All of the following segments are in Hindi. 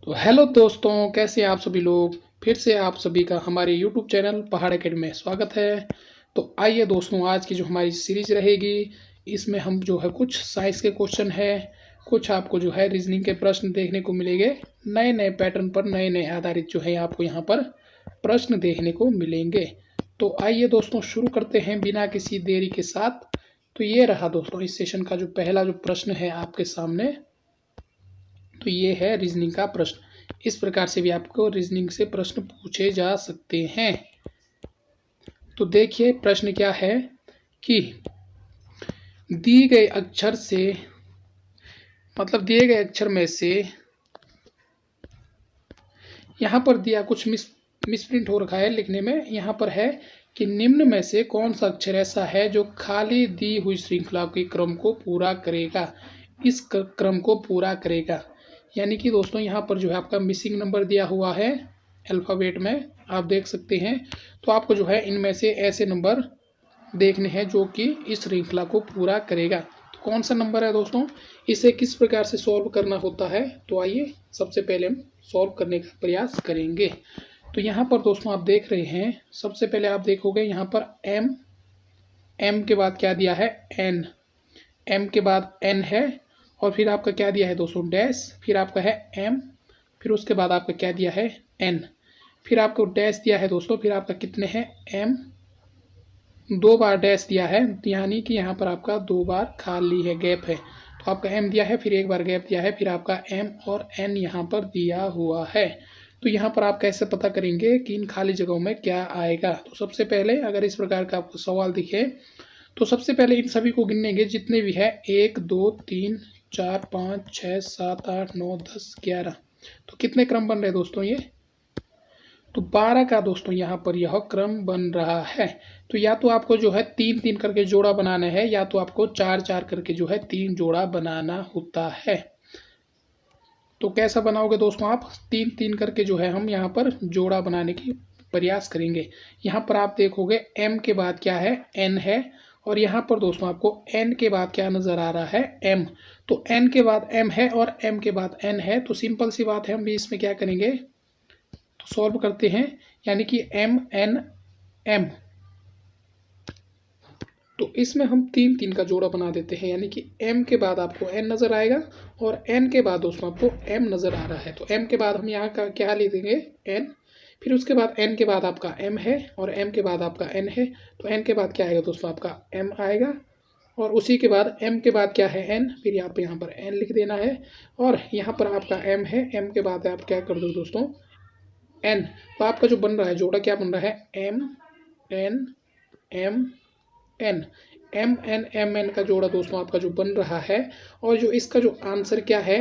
तो हेलो दोस्तों, कैसे हैं आप सभी लोग। फिर से आप सभी का हमारे यूट्यूब चैनल पहाड़ एकेडमी में स्वागत है। तो आइए दोस्तों, आज की जो हमारी सीरीज रहेगी इसमें हम जो है कुछ साइंस के क्वेश्चन है, कुछ आपको जो है रीजनिंग के प्रश्न देखने को मिलेंगे। नए नए पैटर्न पर नए नए आधारित जो है आपको यहाँ पर प्रश्न देखने को मिलेंगे। तो आइए दोस्तों, शुरू करते हैं बिना किसी देरी के साथ। तो ये रहा दोस्तों इस सेशन का जो पहला जो प्रश्न है आपके सामने। तो ये है रीजनिंग का प्रश्न। इस प्रकार से भी आपको रीजनिंग से प्रश्न पूछे जा सकते हैं। तो देखिए प्रश्न क्या है कि दिए गए अक्षर से मतलब दिए गए अक्षर में से यहाँ पर दिया कुछ मिसप्रिंट हो रखा है लिखने में। यहाँ पर है कि निम्न में से कौन सा अक्षर ऐसा है जो खाली दी हुई श्रृंखला के क्रम को पूरा करेगा, इस क्रम को पूरा करेगा। यानी कि दोस्तों यहाँ पर जो है आपका मिसिंग नंबर दिया हुआ है अल्फ़ाबेट में, आप देख सकते हैं। तो आपको जो है इनमें से ऐसे नंबर देखने हैं जो कि इस श्रृंखला को पूरा करेगा। तो कौन सा नंबर है दोस्तों, इसे किस प्रकार से सॉल्व करना होता है। तो आइए सबसे पहले हम सॉल्व करने का प्रयास करेंगे। तो यहाँ पर दोस्तों आप देख रहे हैं, सबसे पहले आप देखोगे यहाँ पर एम के बाद क्या दिया है एन, एम के बाद एन है, और फिर आपका क्या दिया है दोस्तों डैश, फिर आपका है एम, फिर उसके बाद आपका क्या दिया है एन, फिर आपको डैश दिया है दोस्तों, फिर आपका कितने हैं एम, दो बार डैश दिया है, यानी कि यहाँ पर आपका दो बार खाली है, गैप है। तो आपका एम दिया है, फिर एक बार गैप दिया है, फिर आपका एम और एन यहाँ पर दिया हुआ है। तो यहाँ पर आप कैसे पता करेंगे कि इन खाली जगहों में क्या आएगा। तो सबसे पहले अगर इस प्रकार का आपको सवाल दिखे तो सबसे पहले इन सभी को गिनेंगे जितने भी है, 1 2 3 4 5 6 7 8 9 10 11। तो कितने क्रम बन रहे दोस्तों ये, तो 12 का दोस्तों यहाँ पर यह क्रम बन रहा है। तो या तो आपको जो है 3 3 करके जोड़ा बनाना है, या तो आपको 4 4 करके जो है 3 जोड़ा बनाना होता है। तो कैसा बनाओगे दोस्तों आप, 3 3 करके जो है हम यहाँ पर जोड़ा बनाने की प्रयास करेंगे। यहाँ पर आप देखोगे एम के बाद क्या है एन है, और यहाँ पर दोस्तों आपको एन के बाद क्या नज़र आ रहा है एम। तो एन के बाद एम है और एम के बाद एन है, तो सिंपल सी बात है, हम भी इसमें क्या करेंगे तो सॉल्व करते हैं। यानी कि एम एन एम, तो इसमें हम 3 3 का जोड़ा बना देते हैं। यानी कि m के बाद आपको n नज़र आएगा और n के बाद दोस्तों आपको m नज़र आ रहा है। तो m के बाद हम यहाँ का क्या ले देंगे n, फिर उसके बाद n के बाद आपका m है और m के बाद आपका n है। तो n के बाद क्या आएगा दोस्तों आपका m आएगा, और उसी के बाद m के बाद क्या है n, फिर आप यहाँ पर n लिख देना है, और यहाँ पर आपका m है, m के बाद आप क्या कर दो दोस्तों n। तो आपका जो बन रहा है जोड़ा क्या बन रहा है m n m N, M N M N का जोड़ा दोस्तों आपका जो बन रहा है। और जो इसका जो आंसर क्या है,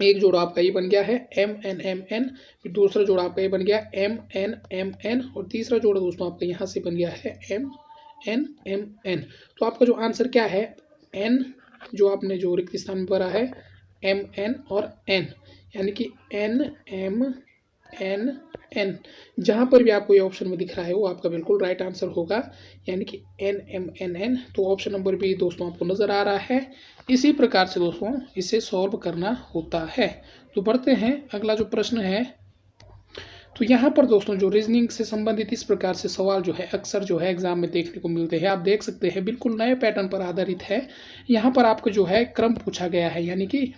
एक जोड़ा आपका ये बन गया है एम एन एम एन, फिर दूसरा जोड़ा आपका ये बन गया एम एन एम एन, और तीसरा जोड़ा दोस्तों आपका यहाँ से बन गया है एम एन एम एन। तो आपका जो आंसर क्या है एन, जो आपने जो रिक्त स्थान में भरा है एम एन और एन, यानी कि एन एम एन एन, जहाँ पर भी आपको ये ऑप्शन में दिख रहा है वो आपका बिल्कुल राइट आंसर होगा, यानी कि एन एम एन एन। तो ऑप्शन नंबर भी दोस्तों आपको नज़र आ रहा है। इसी प्रकार से दोस्तों इसे सॉल्व करना होता है। तो बढ़ते हैं, अगला जो प्रश्न है, तो यहाँ पर दोस्तों जो रीजनिंग से संबंधित इस प्रकार से सवाल जो है अक्सर जो है एग्जाम में देखने को मिलते हैं। आप देख सकते हैं बिल्कुल नए पैटर्न पर आधारित है। यहाँ पर आपको जो है क्रम पूछा गया है, यानी कि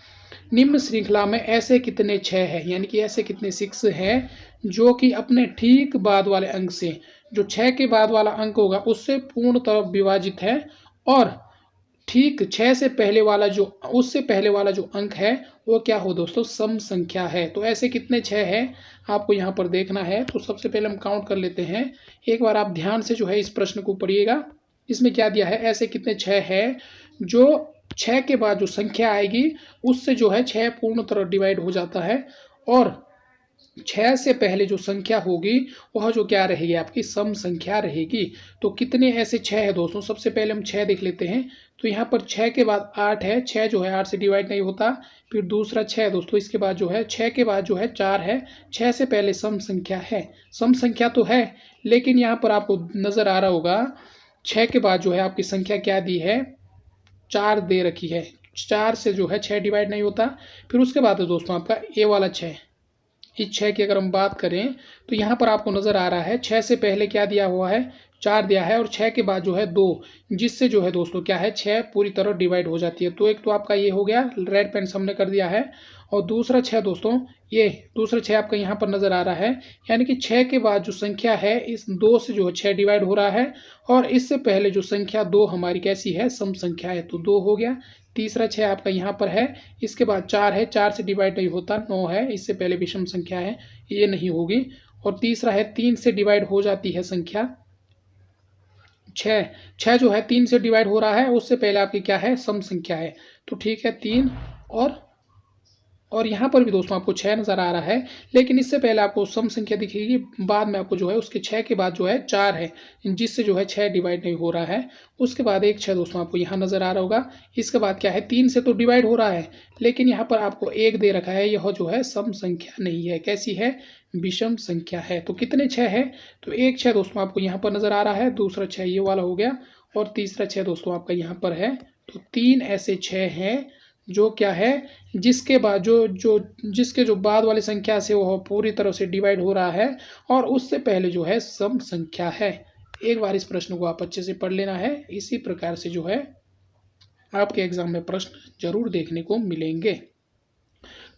निम्न श्रृंखला में ऐसे कितने 6 हैं, यानी कि ऐसे कितने 6 हैं जो कि अपने ठीक बाद वाले अंक से, जो 6 के बाद वाला अंक होगा उससे पूर्णतः विभाजित है, और ठीक 6 से पहले वाला जो उससे पहले वाला जो अंक है वो क्या हो दोस्तों सम संख्या है। तो ऐसे कितने 6 हैं आपको यहाँ पर देखना है। तो सबसे पहले हम काउंट कर लेते हैं, एक बार आप ध्यान से जो है इस प्रश्न को पढ़िएगा। इसमें क्या दिया है, ऐसे कितने 6 हैं जो 6 के बाद जो संख्या आएगी उससे जो है 6 पूर्ण तरह डिवाइड हो जाता है, और 6 से पहले जो संख्या होगी वह जो क्या रहेगी आपकी सम संख्या रहेगी। तो कितने ऐसे 6 है दोस्तों, सबसे पहले हम 6 देख लेते हैं। तो यहाँ पर 6 के बाद 8 है, 6 जो है 8 से डिवाइड नहीं होता। फिर दूसरा 6 है दोस्तों, इसके बाद जो है 6 के बाद जो है 4 है, 6 से पहले सम संख्या है। सम संख्या तो है, लेकिन यहाँ पर आपको नज़र आ रहा होगा 6 के बाद जो है आपकी संख्या क्या दी है 4 दे रखी है। 4 से जो है 6 डिवाइड नहीं होता। फिर उसके बाद है दोस्तों आपका ये वाला 6। इस 6 की अगर हम बात करें तो यहाँ पर आपको नज़र आ रहा है 6 से पहले क्या दिया हुआ है, 4 दिया है, और 6 के बाद जो है 2, जिससे जो है दोस्तों क्या है 6 पूरी तरह डिवाइड हो जाती है। तो एक तो आपका ये हो गया, रेड पेन हमने कर दिया है। और दूसरा 6 दोस्तों, ये दूसरा 6 आपका यहाँ पर नज़र आ रहा है, यानी कि 6 के बाद जो संख्या है इस 2 से जो है 6 डिवाइड हो रहा है, और इससे पहले जो संख्या 2 हमारी कैसी है, सम संख्या है, तो 2 हो गया। तीसरा 6 आपका यहाँ पर है, इसके बाद 4 है, 4 से डिवाइड नहीं होता, 9 है, इससे पहले विषम संख्या है, ये नहीं होगी। और तीसरा है 3 से डिवाइड हो जाती है संख्या 6। 6 जो है 3 से डिवाइड हो रहा है, उससे पहले आपकी क्या है, सम संख्या है, तो ठीक है 3। और यहाँ पर भी दोस्तों आपको 6 नज़र आ रहा है, लेकिन इससे पहले आपको सम संख्या दिखेगी, बाद में आपको जो है उसके 6 के बाद जो है 4 है, जिससे जो है 6 डिवाइड नहीं हो रहा है। उसके बाद एक 6 दोस्तों आपको यहाँ नज़र आ रहा होगा। इसके बाद क्या है, 3 से तो डिवाइड हो रहा है, लेकिन यहाँ पर आपको 1 दे रखा है, यह जो है सम संख्या नहीं है, कैसी है, विषम संख्या है। तो कितने 6 है, तो एक 6 दोस्तों आपको यहाँ पर नज़र आ रहा है, दूसरा 6 ये वाला हो गया, और तीसरा 6 दोस्तों आपका यहाँ पर है। तो 3 ऐसे 6 हैं जो क्या है, जिसके बाद जिसके जो बाद वाली संख्या से वो पूरी तरह से डिवाइड हो रहा है, और उससे पहले जो है सम संख्या है। एक बार इस प्रश्न को आप अच्छे से पढ़ लेना है, इसी प्रकार से जो है आपके एग्जाम में प्रश्न जरूर देखने को मिलेंगे।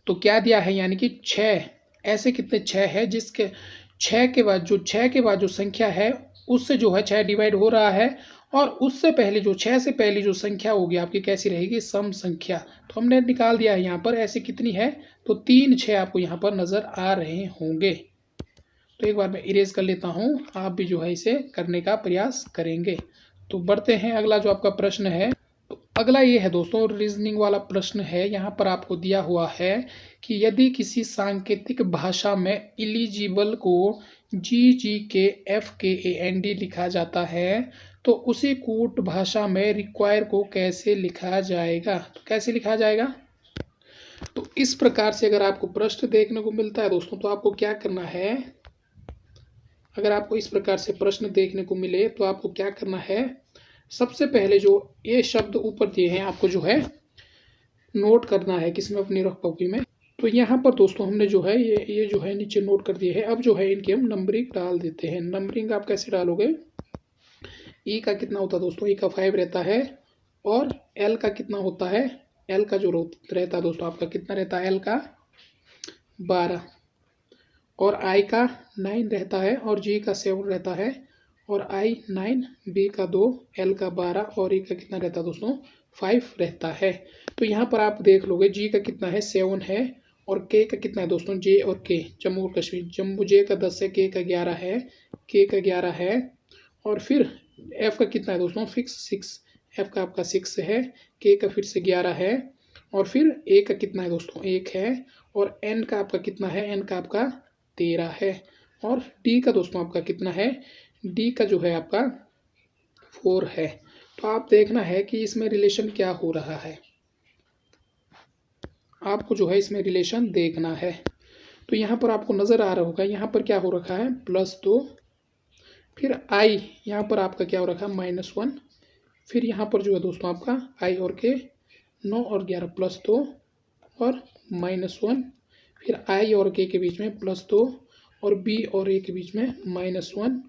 तो क्या दिया है, यानी कि 6 ऐसे कितने 6 है जिसके 6 के बाद जो संख्या है उससे जो है 6 डिवाइड हो रहा है, और उससे पहले जो 6 से पहली जो संख्या होगी आपकी कैसी रहेगी, सम संख्या। तो हमने निकाल दिया है यहाँ पर, ऐसे कितनी है, तो 3 6 आपको यहाँ पर नज़र आ रहे होंगे। तो एक बार मैं इरेज कर लेता हूँ, आप भी जो है इसे करने का प्रयास करेंगे। तो बढ़ते हैं, अगला जो आपका प्रश्न है, तो अगला ये है दोस्तों, रीजनिंग वाला प्रश्न है। यहाँ पर आपको दिया हुआ है कि यदि किसी सांकेतिक भाषा में इलिजिबल को GGKFKAND लिखा जाता है, तो उसी कूट भाषा में रिक्वायर को कैसे लिखा जाएगा। तो कैसे लिखा जाएगा, तो इस प्रकार से अगर आपको प्रश्न देखने को मिलता है दोस्तों, तो आपको क्या करना है, अगर आपको इस प्रकार से प्रश्न देखने को मिले तो आपको क्या करना है, सबसे पहले जो ये शब्द ऊपर दिए हैं आपको जो है नोट करना है, किसमें, अपनी रफ कॉपी में। तो यहाँ पर दोस्तों हमने जो है ये जो है नीचे नोट कर दिए हैं। अब जो है इनकी हम नंबरिंग डाल देते हैं। नंबरिंग आप कैसे डालोगे, ई का कितना होता है दोस्तों, ई का 5 रहता है, और एल का कितना होता है, एल का जो रहता है दोस्तों आपका कितना रहता है, एल का 12, और आई का 9 रहता है, और जी का 7 रहता है, और आई 9, बी का 2, एल का 12, और ई का कितना रहता है दोस्तों, 5 रहता है। तो यहाँ पर आप देख लोगे जी का कितना है, 7 है, और के का कितना है दोस्तों, जे और के, जम्मू और कश्मीर, जम्मू जे का 10 है, के का 11 है, के का 11 है, और फिर एफ का कितना है दोस्तों, फिक्स 6, एफ का आपका 6 है, के का फिर से 11 है, और फिर ए का कितना है दोस्तों, 1 है, और एन का आपका कितना है, एन का आपका 13 है, और डी का दोस्तों आपका कितना है, डी का जो है आपका 4 है। तो आप देखना है कि इसमें रिलेशन क्या हो रहा है, आपको जो है इसमें रिलेशन देखना है। तो यहाँ पर आपको नज़र आ रहा होगा, यहाँ पर क्या हो रखा है, +2, फिर आई यहाँ पर आपका क्या हो रखा है, -1, फिर यहाँ पर जो है दोस्तों आपका आई और के 9 और 11 +2 और -1, फिर आई और के बीच में +2, और बी और ए के बीच में -1,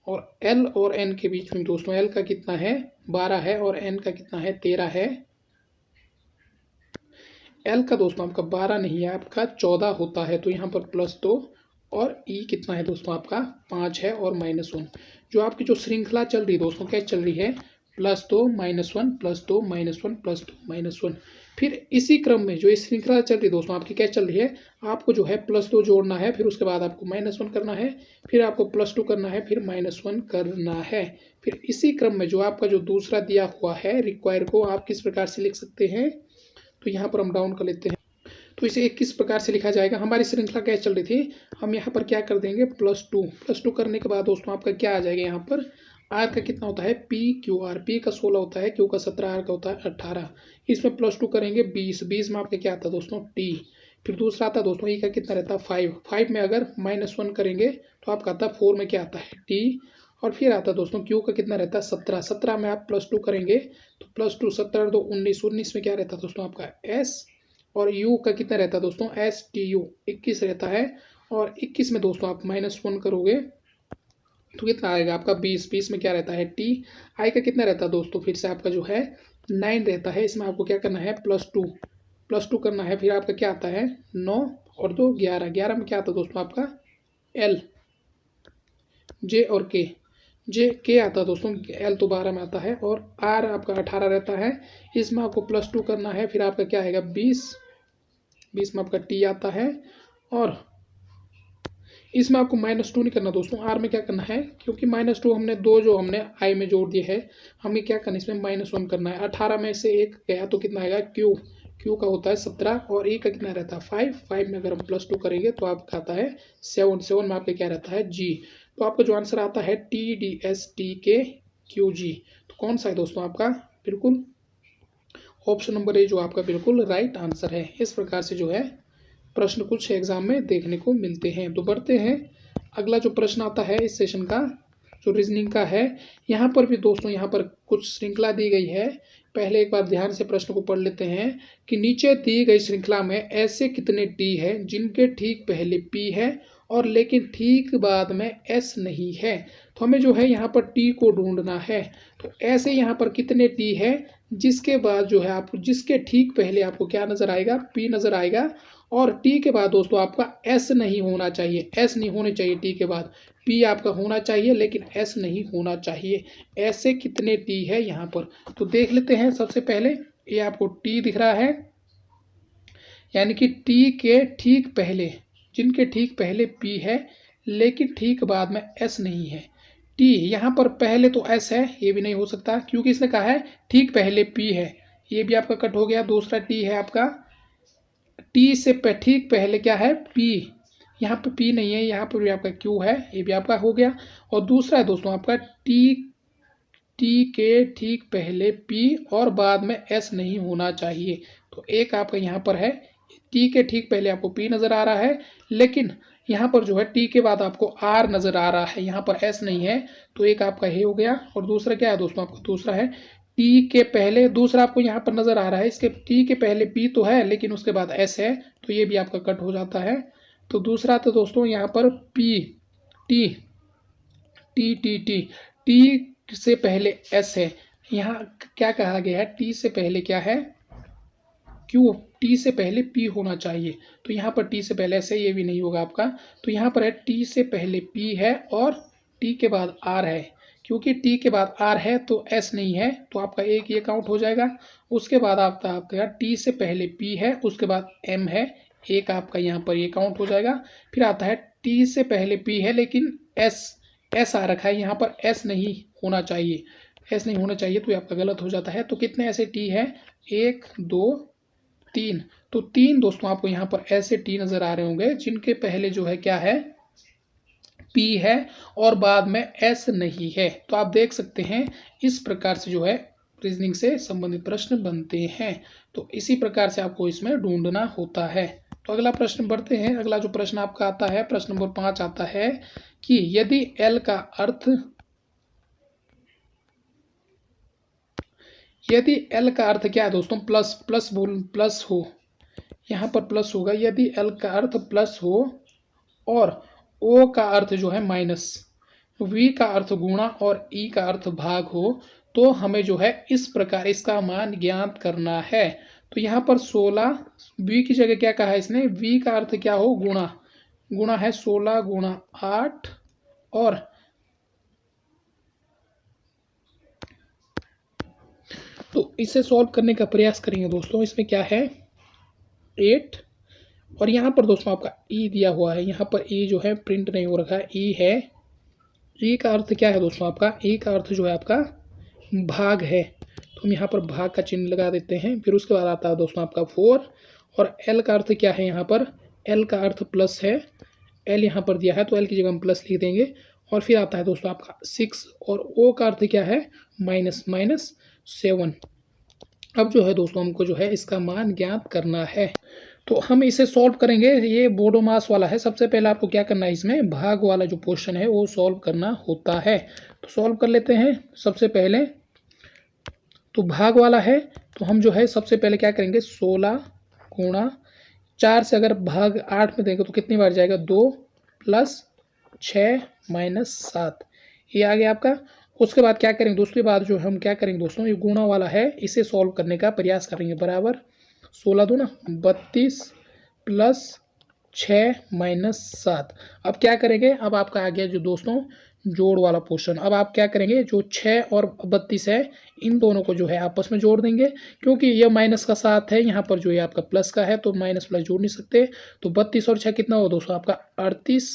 और एल और एन के बीच में दोस्तों एल का कितना है, 12 है, और एन का कितना है, 13 है। एल का दोस्तों आपका 12 नहीं है, आपका 14 होता है, तो यहाँ पर +2, और ई कितना है दोस्तों आपका 5 है, और -1। जो आपकी जो श्रृंखला चल रही है दोस्तों, क्या चल रही है, +2 -1 +2 -1 +2 -1। फिर इसी क्रम में जो इस श्रृंखला चल रही है दोस्तों आपकी क्या चल रही है, आपको जो है +2 जोड़ना है, फिर उसके बाद आपको -1 करना है, फिर आपको +2 करना है, फिर -1 करना है। फिर इसी क्रम में जो आपका जो दूसरा दिया हुआ है रिक्वायर को आप किस प्रकार से लिख सकते हैं, तो यहाँ पर हम डाउन कर लेते हैं। तो इसे किस प्रकार से लिखा जाएगा, हमारी श्रृंखला क्या चल रही थी, हम यहाँ पर क्या कर देंगे, +2 करने के बाद दोस्तों आपका क्या आ जाएगा, यहाँ पर आर का कितना होता है, PQR, पी का 16 होता है, क्यू का 17, आर का होता है 18, इसमें +2 करेंगे 20 में आपका क्या आता है दोस्तों, टी। फिर दूसरा आता है दोस्तों ई का कितना रहता है, 5 में अगर -1 करेंगे तो आपका आता है 4 में क्या आता है, टी, और फिर आता है दोस्तों क्यू का कितना रहता है 17, 17 में आप +2 करेंगे तो +2 17 2 19, 19 में क्या रहता है दोस्तों आपका एस, और यू का कितना रहता है दोस्तों STU 21 रहता है, और 21 में दोस्तों आप -1 करोगे तो कितना आएगा आपका 20, 20 में क्या रहता है टी, आई का कितना रहता है दोस्तों फिर से आपका जो है 9 रहता है, इसमें आपको क्या करना है +2 करना है, फिर आपका क्या आता है 9 और 2 11, 11 में क्या आता है दोस्तों आपका एल, जे और के आता है दोस्तों, एल तो 12 में आता है, और आर आपका 18 रहता है, इसमें आपको +2 करना है, फिर आपका क्या आएगा 20, 20 में आपका टी आता है, और इसमें आपको -2 नहीं करना दोस्तों, आर में क्या करना है क्योंकि -2 हमने दो जो हमने आई में जोड़ दिए है, हमें क्या करना है इसमें -1 करना है, 18 में से एक गया तो कितना आएगा क्यू का होता है 17, और ए का कितना रहता है 5, 5 में अगर हम +2 करेंगे तो आपका आता है 7, 7 में आपका क्या रहता है जी, तो आपका जो आंसर आता है TDSTKQG, तो कौन सा है दोस्तों आपका बिल्कुल ऑप्शन नंबर ए जो आपका बिल्कुल राइट आंसर है। इस प्रकार से जो है प्रश्न कुछ एग्जाम में देखने को मिलते हैं। तो बढ़ते हैं, अगला जो प्रश्न आता है इस सेशन का जो रीजनिंग का है, यहाँ पर भी दोस्तों यहाँ पर कुछ श्रृंखला दी गई है। पहले एक बार ध्यान से प्रश्न को पढ़ लेते हैं कि नीचे दी गई श्रृंखला में ऐसे कितने टी है जिनके ठीक पहले पी है और लेकिन ठीक बाद में एस नहीं है। तो हमें जो है यहाँ पर टी को ढूंढना है। तो ऐसे यहाँ पर कितने टी है जिसके बाद जो है आपको जिसके ठीक पहले आपको क्या नज़र आएगा पी नज़र आएगा, और टी के बाद दोस्तों आपका एस नहीं होना चाहिए, एस नहीं होने चाहिए, टी के बाद पी आपका होना चाहिए लेकिन एस नहीं होना चाहिए। ऐसे कितने टी है यहाँ पर, तो देख लेते हैं। सबसे पहले ये आपको टी दिख रहा है, यानी कि टी के ठीक पहले जिनके ठीक पहले पी है लेकिन ठीक बाद में एस नहीं है। टी यहाँ पर पहले तो एस है, ये भी नहीं हो सकता क्योंकि इसने कहा है ठीक पहले पी है, ये भी आपका कट हो गया। दूसरा टी है आपका टी से ठीक पहले क्या है पी, यहाँ पे पी नहीं है, यहाँ पर भी आपका क्यू है, ये भी आपका हो गया। और दूसरा है दोस्तों आपका टी के ठीक पहले पी और बाद में एस नहीं होना चाहिए। तो एक आपका यहाँ पर है टी के ठीक पहले आपको पी नज़र आ रहा है लेकिन यहाँ पर जो है टी के बाद आपको आर नज़र आ रहा है, यहाँ पर एस नहीं है, तो एक आपका ये हो गया। और दूसरा क्या है दोस्तों आपका दूसरा है टी के पहले, दूसरा आपको यहाँ पर नज़र आ रहा है इसके टी के पहले पी तो है लेकिन उसके बाद एस है, तो ये भी आपका कट हो जाता है। तो दूसरा तो दोस्तों यहाँ पर P T T T T T से पहले एस है, यहाँ क्या कहा गया है टी से पहले क्या है क्यों, टी से पहले पी होना चाहिए, तो यहाँ पर टी से पहले एस है, ये भी नहीं होगा आपका। तो यहाँ पर है टी से पहले पी है और टी के बाद आर है, क्योंकि टी के बाद आर है तो एस नहीं है, तो आपका एक ये काउंट हो जाएगा। उसके बाद आपका टी से पहले पी है, उसके बाद एम है, एक आपका यहाँ पर ये काउंट हो जाएगा। फिर आता है टी से पहले पी है लेकिन एस आ रखा है, यहाँ पर एस नहीं होना चाहिए, एस नहीं होना चाहिए तो ये आपका गलत हो जाता है। तो कितने ऐसे टी है 1 2 3, तो 3 दोस्तों आपको यहाँ पर ऐसे टी नज़र आ रहे होंगे जिनके पहले जो है क्या है पी है और बाद में एस नहीं है। तो आप देख सकते हैं इस प्रकार से जो है रीजनिंग से संबंधित प्रश्न बनते हैं। तो इसी प्रकार से आपको इसमें ढूंढना होता है। तो अगला प्रश्न बढ़ते हैं। अगला जो प्रश्न आपका आता है प्रश्न नंबर 5 आता है कि यदि एल का अर्थ क्या है दोस्तों प्लस हो, यहाँ पर प्लस होगा। यदि एल का अर्थ प्लस हो और ओ का अर्थ जो है माइनस, वी का अर्थ गुणा और ई का अर्थ भाग हो तो हमें जो है इस प्रकार इसका मान ज्ञात करना है। तो यहाँ पर 16 वी की जगह क्या कहा है इसने, वी का अर्थ क्या हो गुणा है 16 गुणा 8 और तो इसे सॉल्व करने का प्रयास करेंगे दोस्तों। इसमें क्या है 8 और यहाँ पर दोस्तों आपका ई दिया हुआ है, यहाँ पर ई जो है प्रिंट नहीं हो रखा है, ई है। ई का अर्थ क्या है दोस्तों आपका, ई का अर्थ जो है आपका भाग है, तो हम यहाँ पर भाग का चिन्ह लगा देते हैं। फिर उसके बाद आता है दोस्तों आपका 4 और एल का अर्थ क्या है, यहाँ पर एल का अर्थ प्लस है, एल यहाँ पर दिया है तो एल की जगह हम प्लस लिख देंगे। और फिर आता है दोस्तों आपका 6 और ओ का अर्थ क्या है -7। अब जो है दोस्तों हमको जो है इसका मान ज्ञात करना है। तो हम इसे सॉल्व करेंगे। ये बोडोमास वाला है। सबसे पहले आपको क्या करना है, इसमें भाग वाला जो क्वेश्चन है वो सॉल्व करना होता है। तो सॉल्व कर लेते हैं। सबसे पहले तो भाग वाला है, तो हम जो है सबसे पहले क्या करेंगे, 16 गुणा 4 से अगर भाग 8 में देंगे तो कितनी बार जाएगा, 2 प्लस 6 माइनस 7, ये आ गया आपका। उसके बाद क्या करेंगे, दूसरी बात जो हम क्या करेंगे दोस्तों, ये गुणा वाला है, इसे सॉल्व करने का प्रयास करेंगे। बराबर 16 दूना 32 प्लस 6 माइनस 7। अब क्या करेंगे, अब आपका आ गया जो दोस्तों जोड़ वाला पोर्शन। अब आप क्या करेंगे, जो 6 और 32 है इन दोनों को जो है आपस में जोड़ देंगे, क्योंकि ये माइनस का 7 है, यहाँ पर जो ये आपका प्लस का है तो माइनस प्लस जोड़ नहीं सकते। तो 32 और 6 कितना हो दोस्तों आपका 38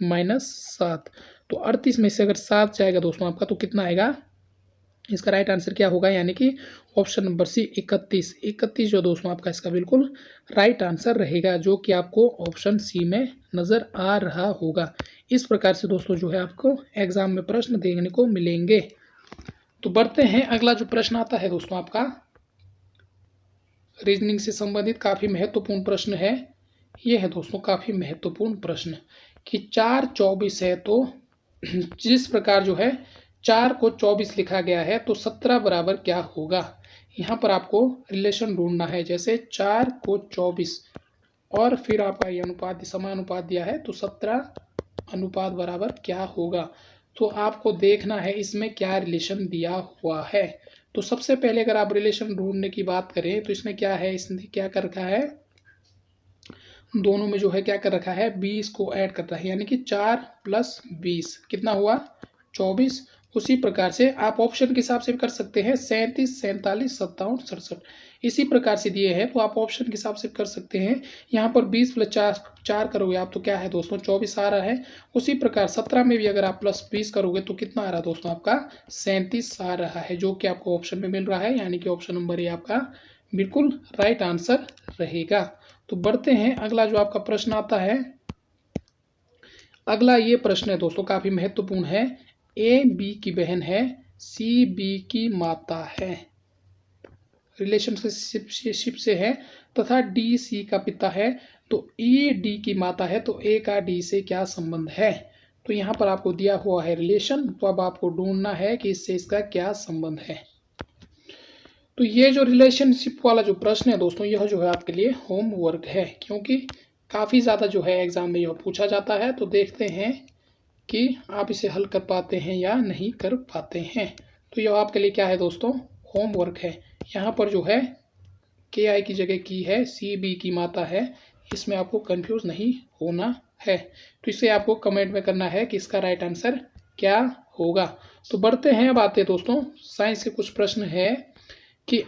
माइनस 7। तो 38 में से अगर 7 जाएगा दोस्तों आपका तो कितना आएगा, इसका राइट आंसर क्या होगा, यानी कि ऑप्शन नंबर सी 31। 31 जो दोस्तों आपका इसका बिल्कुल राइट आंसर रहेगा, जो कि आपको ऑप्शन सी में नज़र आ रहा होगा। इस प्रकार से दोस्तों जो है आपको एग्जाम में प्रश्न देखने को मिलेंगे। तो बढ़ते हैं, अगला जो प्रश्न आता है दोस्तों आपका रीजनिंग से संबंधित काफ़ी महत्वपूर्ण प्रश्न है। ये है दोस्तों काफ़ी महत्वपूर्ण प्रश्न कि 4 24 है, तो जिस प्रकार जो है 4 को 24 लिखा गया है तो 17 बराबर क्या होगा। यहाँ पर आपको रिलेशन ढूंढना है। जैसे 4 को 24 और फिर आपका ये अनुपात समानुपात दिया है तो 17 अनुपात बराबर क्या होगा। तो आपको देखना है इसमें क्या रिलेशन दिया हुआ है। तो सबसे पहले अगर आप रिलेशन ढूंढने की बात करें तो इसमें क्या है, इसने क्या कर रखा है, दोनों में जो है क्या कर रखा है, 20 को ऐड करता है, यानी कि 4 प्लस 20 कितना हुआ 24। उसी प्रकार से आप ऑप्शन के हिसाब से भी कर सकते हैं, 37 47 57 67 इसी प्रकार से दिए हैं तो आप ऑप्शन के हिसाब से कर सकते हैं। यहाँ पर 20 प्लस 4 करोगे आप तो क्या है दोस्तों 24 आ रहा है। उसी प्रकार 17 में भी अगर आप प्लस 20 करोगे तो कितना आ रहा है दोस्तों आपका 37 आ रहा है, जो कि आपको ऑप्शन में मिल रहा है, यानी कि ऑप्शन नंबर ये आपका बिल्कुल राइट आंसर रहेगा। तो बढ़ते हैं, अगला जो आपका प्रश्न आता है, अगला ये प्रश्न है दोस्तों काफ़ी महत्वपूर्ण है। ए बी की बहन है, सी बी की माता है, रिलेशनशिप से है, तथा डी सी का पिता है, तो ई डी की माता है, तो ए का डी से क्या संबंध है। तो यहाँ पर आपको दिया हुआ है रिलेशन, तो अब आपको ढूंढना है कि इससे इसका क्या संबंध है। तो ये जो रिलेशनशिप वाला जो प्रश्न है दोस्तों, यह जो है आपके लिए होमवर्क है, क्योंकि काफ़ी ज़्यादा जो है एग्ज़ाम में यह पूछा जाता है। तो देखते हैं कि आप इसे हल कर पाते हैं या नहीं कर पाते हैं। तो यह आपके लिए क्या है दोस्तों, होमवर्क है। यहाँ पर जो है के आई की जगह की है, सी बी की माता है, इसमें आपको कंफ्यूज नहीं होना है। तो इसे आपको कमेंट में करना है कि इसका राइट आंसर क्या होगा। तो बढ़ते हैं, अब आते हैं दोस्तों साइंस के कुछ प्रश्न है कि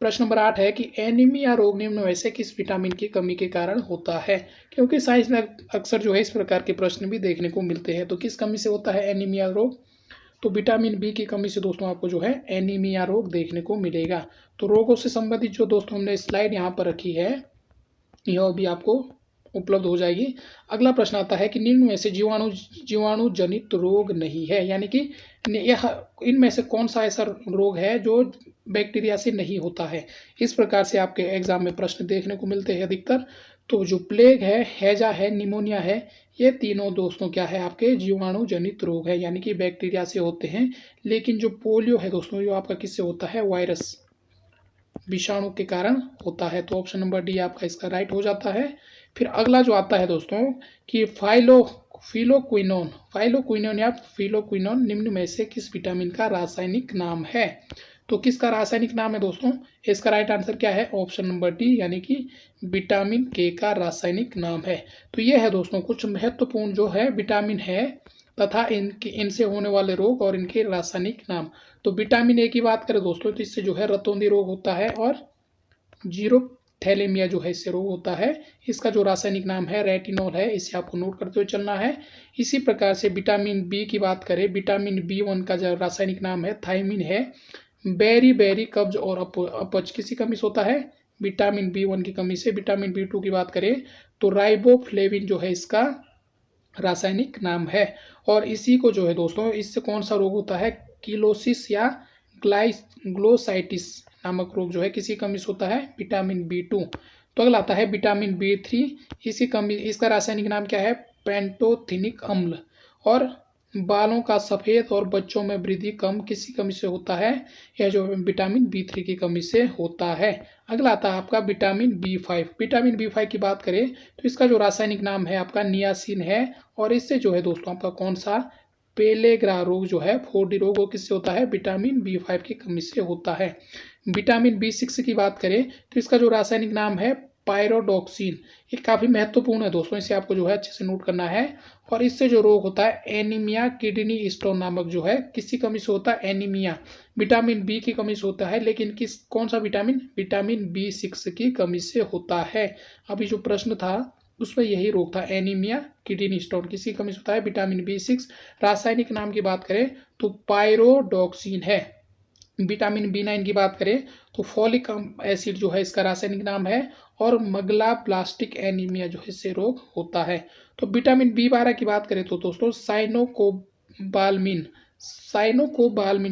प्रश्न नंबर 8 है कि एनीमिया रोग निम्न में से किस विटामिन की कमी के कारण होता है। क्योंकि साइंस में अक्सर जो है इस प्रकार के प्रश्न भी देखने को मिलते हैं। तो किस कमी से होता है एनीमिया रोग, तो विटामिन बी की कमी से दोस्तों आपको जो है एनीमिया रोग देखने को मिलेगा। तो रोगों से संबंधित जो दोस्तों हमने स्लाइड यहाँ पर रखी है यह भी आपको उपलब्ध हो जाएगी। अगला प्रश्न आता है कि निम्न में से जीवाणु जनित रोग नहीं है, यानी कि यह इनमें से कौन सा ऐसा रोग है जो बैक्टीरिया से नहीं होता है। इस प्रकार से आपके एग्जाम में प्रश्न देखने को मिलते हैं अधिकतर। तो जो प्लेग है, हैजा है, निमोनिया है, ये तीनों दोस्तों क्या है आपके जीवाणु जनित रोग है, यानी कि बैक्टीरिया से होते हैं। लेकिन जो पोलियो है दोस्तों, जो आपका किससे होता है, वायरस विषाणु के कारण होता है। तो ऑप्शन नंबर डी आपका इसका राइट हो जाता है। फिर अगला जो आता है दोस्तों कि फाइलोक्विनोन या फिलोक्विनोन निम्न में से किस विटामिन का रासायनिक नाम है। तो किसका रासायनिक नाम है दोस्तों, इसका राइट आंसर क्या है, ऑप्शन नंबर डी, यानी कि विटामिन के का रासायनिक नाम है। तो ये है दोस्तों कुछ महत्वपूर्ण जो है विटामिन है तथा इनसे होने वाले रोग और इनके रासायनिक नाम। तो विटामिन ए की बात करें दोस्तों तो इससे जो है रतौंधी रोग होता है और जीरो थैलेमिया जो है इससे रोग होता है। इसका जो रासायनिक नाम है रेटिनॉल है, इसे आपको नोट करते हुए चलना है। इसी प्रकार से विटामिन बी की बात करें, विटामिन B1 का जो रासायनिक नाम है थायमिन है। बेरी कब्ज और अपच किसी कमी से होता है, विटामिन B1 की कमी से। विटामिन B2 की बात करें तो राइबोफ्लेविन जो है इसका रासायनिक नाम है। और इसी को जो है दोस्तों इससे कौन सा रोग होता है, किलोसिस या ग्लोसाइटिस नामक रोग जो है किसी कमी से होता है, विटामिन B2। तो अगला आता है विटामिन B3, इसका रासायनिक नाम क्या है, पेंटोथेनिक अम्ल। और बालों का सफ़ेद और बच्चों में वृद्धि कम किसी कमी से होता है, यह जो विटामिन B3 की कमी से होता है। अगला आता है आपका विटामिन B5। विटामिन B5 की बात करें तो इसका जो रासायनिक नाम है आपका नियासिन है, और इससे जो है दोस्तों आपका कौन सा पेलेग्रा रोग जो है 4D रोग, वो किससे होता है, विटामिन B5 की कमी से होता है। विटामिन B6 की बात करें तो इसका जो रासायनिक नाम है पायरोडॉक्सिन। ये काफ़ी महत्वपूर्ण है दोस्तों, इसे आपको जो है अच्छे से नोट करना है। और इससे जो रोग होता है एनीमिया किडनी स्टोन नामक जो है किसी कमी से होता है, एनीमिया विटामिन बी की कमी से होता है, लेकिन कौन सा विटामिन B6 की कमी से होता है। अभी जो प्रश्न था उसमें यही रोग था, एनीमिया किडनी स्टोन किसी कमी से होता है, विटामिन B6। रासायनिक नाम की बात करें तो पायरोडॉक्सिन है। विटामिन B9 की बात करें तो फॉलिक एसिड जो है इसका रासायनिक नाम है, और मगला प्लास्टिक एनीमिया जो है इससे रोग होता है। तो विटामिन B12 की बात करें तो दोस्तों साइनोकोबाल्मिन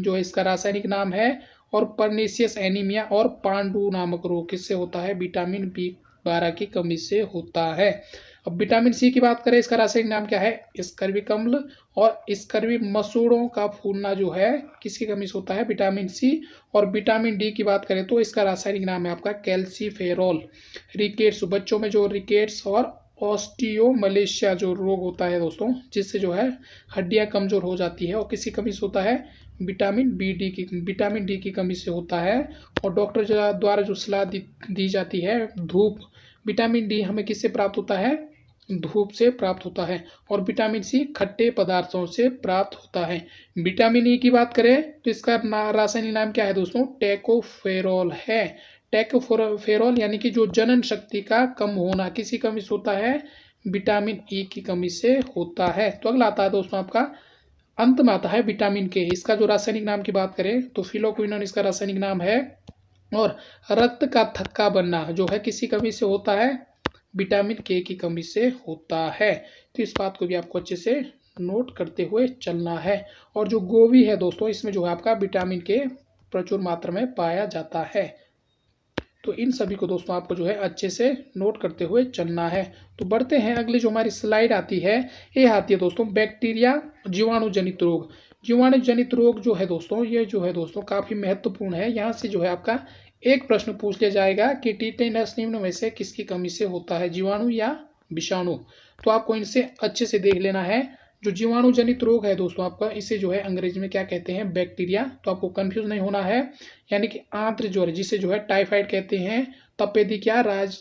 जो है इसका रासायनिक नाम है, और परनीसियस एनीमिया और पांडु नामक रोग किससे होता है, विटामिन B12 की कमी से होता है। अब विटामिन C की बात करें, इसका रासायनिक नाम क्या है, स्कर्विक अम्ल। और स्कर्वी मसूड़ों का फूलना जो है किसकी कमी से होता है, विटामिन C। और विटामिन D की बात करें तो इसका रासायनिक नाम है आपका कैल्सीफेरॉल। रिकेट्स, बच्चों में जो रिकेट्स और ऑस्टियोमलेशिया जो रोग होता है दोस्तों, जिससे जो है हड्डियां कमजोर हो जाती है, और किसी कमी से होता है, विटामिन डी की कमी से होता है। और डॉक्टर द्वारा जो सलाह दी जाती है, धूप, विटामिन डी हमें किससे प्राप्त होता है, धूप से प्राप्त होता है। और विटामिन सी खट्टे पदार्थों से प्राप्त होता है। विटामिन ई की बात करें तो इसका रासायनिक नाम क्या है दोस्तों, टेकोफेरॉल है। टेकोफेरॉल यानी कि जो जनन शक्ति का कम होना किसी कमी से होता है, विटामिन ई की कमी से होता है। तो अगला आता है दोस्तों आपका अंत में आता है विटामिन के। इसका जो रासायनिक नाम की बात करें तो फिलोक्विनोन इसका रासायनिक नाम है। और रक्त का थक्का बनना जो है किसी कमी से होता है, विटामिन के की कमी से होता है। तो इस बात को भी आपको अच्छे से नोट करते हुए चलना है। और जो गोभी है दोस्तों, इसमें जो है आपका विटामिन के प्रचुर मात्रा में पाया जाता है। तो इन सभी को दोस्तों आपको जो है अच्छे से नोट करते हुए चलना है। तो बढ़ते हैं, अगली जो हमारी स्लाइड आती है, ये आती है दोस्तों बैक्टीरिया जीवाणु जनित रोग। जीवाणु जनित रोग जो है दोस्तों, ये जो है दोस्तों काफ़ी महत्वपूर्ण है। यहाँ से जो है आपका एक प्रश्न पूछ लिया जाएगा कि टिटेनस निम्न में से किसकी कमी से होता है, जीवाणु या विषाणु। तो आपको इनसे अच्छे से देख लेना है। जो जीवाणु जनित रोग है दोस्तों आपका, इसे जो है अंग्रेजी में क्या कहते हैं, बैक्टीरिया। तो आपको कंफ्यूज नहीं होना है। यानी कि आंत्र ज्वर जिसे जो है टाइफाइड कहते हैं, तपेदिकिया, राज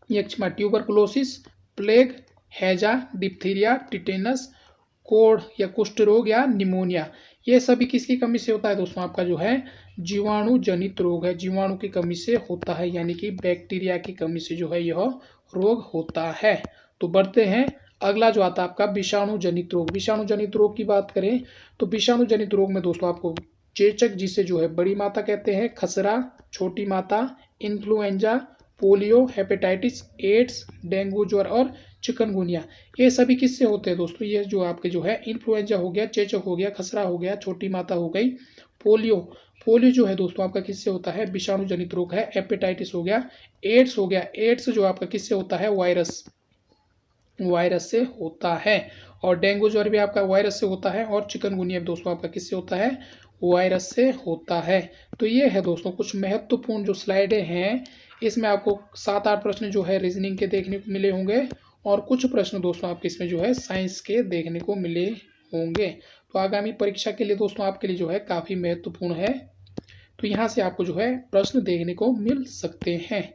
यक्षमा, ट्यूबरकुलोसिस, प्लेग, हैजा, डिप्थीरिया, टिटेनस, कोढ़ या कुष्ठ रोग या निमोनिया, ये सभी किसकी कमी से होता है दोस्तों, आपका जो है जीवाणु जनित रोग है, जीवाणु की कमी से होता है। यानी कि बैक्टीरिया की कमी से जो है यह रोग होता है। तो बढ़ते हैं, अगला जो आता है आपका विषाणु जनित रोग। विषाणु जनित रोग की बात करें तो विषाणु जनित रोग में दोस्तों आपको चेचक जिसे जो है बड़ी माता कहते हैं, खसरा छोटी माता, influenza, polio, hepatitis, AIDS, dengue ज्वर और चिकनगुनिया, ये सभी किससे होते हैं दोस्तों, ये जो आपके जो है इन्फ्लुएंजा हो गया, चेचक हो गया, खसरा हो गया, छोटी माता हो गई, पोलियो जो है दोस्तों आपका किससे होता है, विषाणु जनित रोग है। हेपेटाइटिस हो गया, एड्स हो गया, एड्स जो आपका किससे होता है, वायरस से होता है। और डेंगू ज्वर भी आपका वायरस से होता है। और चिकनगुनिया दोस्तों आपका किससे होता है, वायरस से होता है। तो ये है दोस्तों कुछ महत्वपूर्ण जो स्लाइडें हैं, इसमें आपको 7-8 प्रश्न जो है रीजनिंग के देखने को मिले होंगे, और कुछ प्रश्न दोस्तों आपके इसमें जो है साइंस के देखने को मिले होंगे। तो आगामी परीक्षा के लिए दोस्तों आपके लिए जो है काफ़ी महत्वपूर्ण है। तो यहाँ से आपको जो है प्रश्न देखने को मिल सकते हैं।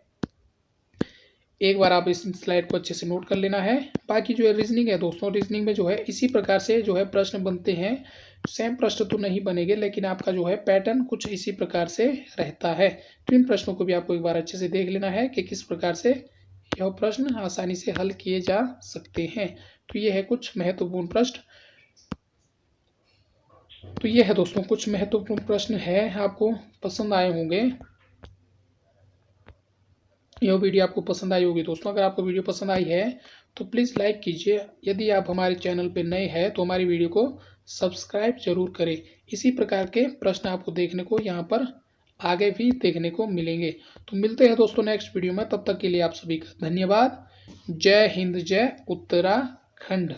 एक बार आप इस स्लाइड को अच्छे से नोट कर लेना है। बाकी जो है रीजनिंग है दोस्तों, रीजनिंग में जो है इसी प्रकार से जो है प्रश्न बनते हैं। सेम प्रश्न तो नहीं बनेंगे, लेकिन आपका जो है पैटर्न कुछ इसी प्रकार से रहता है। तो इन प्रश्नों को भी आपको एक बार अच्छे से देख लेना है कि किस प्रकार से यह प्रश्न आसानी से हल किए जा सकते हैं। तो ये है कुछ महत्वपूर्ण प्रश्न। तो ये है दोस्तों कुछ महत्वपूर्ण प्रश्न है, आपको पसंद आए होंगे। यह वीडियो आपको पसंद आई होगी दोस्तों। अगर आपको वीडियो पसंद आई है तो प्लीज़ लाइक कीजिए। यदि आप हमारे चैनल पर नए हैं तो हमारी वीडियो को सब्सक्राइब जरूर करें। इसी प्रकार के प्रश्न आपको देखने को यहाँ पर आगे भी देखने को मिलेंगे। तो मिलते हैं दोस्तों नेक्स्ट वीडियो में, तब तक के लिए आप सभी का धन्यवाद। जय हिंद, जय उत्तराखंड।